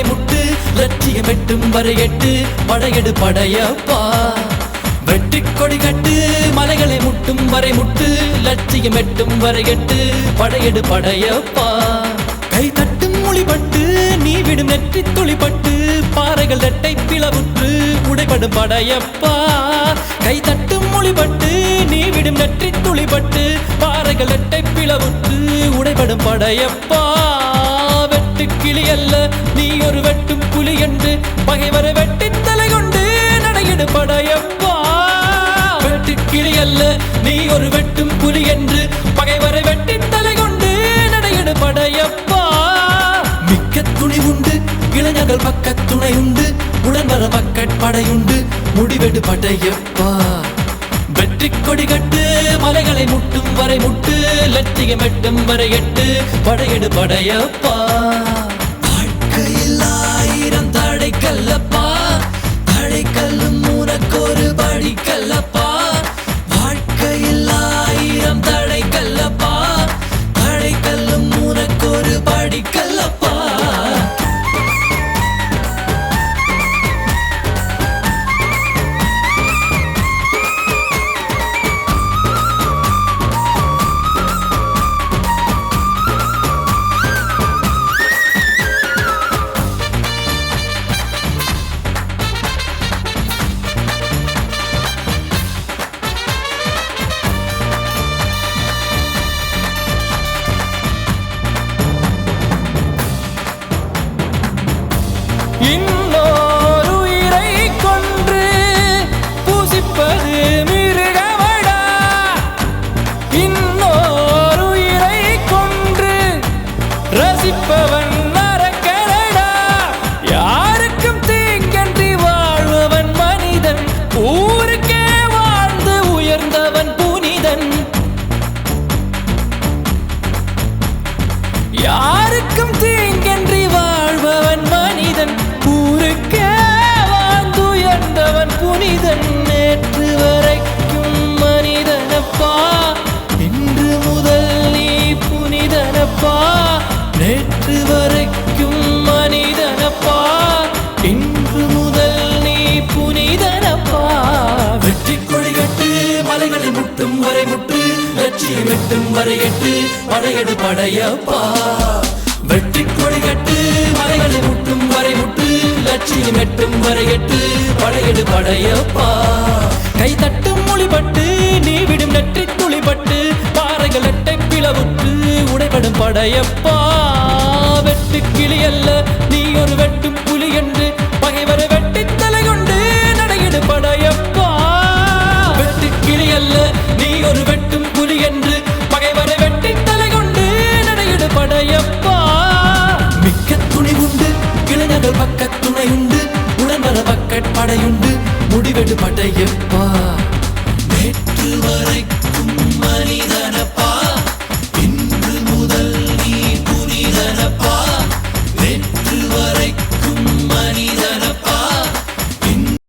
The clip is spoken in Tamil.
முட்டு லட்சியம் எட்டும் வரை எட்டு படையெடு படையப்பா வெற்றி கொடி கட்டு மலைகளை முட்டும் வரை முட்டு லட்சியம் எட்டும் வரை எட்டு படையெடு படையப்பா கை தட்டும் மொழிபட்டு நீ விடும் நெற்றி துளிப்பட்டு பாறைகள் ரெட்டை பிளவுற்று உடைபடும் படையப்பா கை தட்டும் மொழிபட்டு நீ விடும் நெற்றி துளிப்பட்டு பாறைகள் ரெட்டை பிளவுற்று உடைபடும் படையப்பா வெட்டு கிளி அல்ல நீ ஒரு வெட்டும் புலி என்று பகைவரை வெட்டி தலை கொண்டு நடையிடு படையப்பா வெட்டு கிளி அல்ல நீ ஒரு வெட்டும் புலி என்று பகைவரை வெட்டி தலை கொண்டு நடையிடு படையப்பா மிக்க துணி உண்டு இளைஞர்கள் பக்க துணை உண்டு உடன் வர பக்கட் படையுண்டு முடிவெடு படையப்பா வெற்றி கொடி கட்டு மலைகளை முட்டும் வரை முட்டு லட்சியம் எட்டும் வரை எட்டு படையெடு படையப்பா வாழ்க்கையில் ஆயிரம் தடை கல்லப்பா தடை கல்லும் உனக்கொரு படி கல்லப்பா வாழ்க்கையில் ஆயிரம் தடை கல்லப்பா தடை கல்லும் உனக்கொரு படி கல்லப்பா இன்னொரு உயிரை கொன்று பூசிப்பது மிருகமடா இன்னொரு உயிரை கொன்று ரசிப்பவன் நரக்கரடா யாருக்கும் தீங்கன்றி வாழ்பவன் மனிதன் ஊருக்கே வாழ்ந்து உயர்ந்தவன் புனிதன் யாருக்கும் தீங்கன்றி வாழ்பவன் மனிதன் ஊருக்கே வாழ்ந்துயர்ந்தவன் புனிதன் நேற்று வரைக்கும் மனிதனப்பா இன்று முதல் நீ புனிதனப்பா நேற்று வரைக்கும் மனிதனப்பா இன்று முதல் நீ புனிதனப்பா வெற்றி கொடி கட்டு மலைகளை முட்டும் வரை முட்டு லட்சியம் எட்டும் வரை எட்டு படையெடு படையப்பா வெற்றி கொடி கட்டு மலைகளை முட்டும் வரை முட்டு லட்சியம் எட்டும் வரை எட்டு படையெடு படையப்பா கை தட்டும் மொழிபட்டு நீ விடும் நெற்றி துளிப்பட்டு பாறைகள் எட்டை பிளவுற்று உடைபடும் படையப்பா வெட்டு கிளி அல்ல நீ ஒரு வெட்டும் புலி என்று பகைவரை வெட்டி தலை கொண்டு நடையிடு படையப்பா வெட்டு கிளி அல்ல நீ ஒரு வெட்டும் புலி என்று பகைவரை வெட்டி தலை கொண்டு நடையிடு படையப்பா மிக்க துணி உண்டு இளைஞர்கள் பக்க துணை உண்டு உடன் வர பக்கட் படையுண்டு முடிவெடு படையப்பா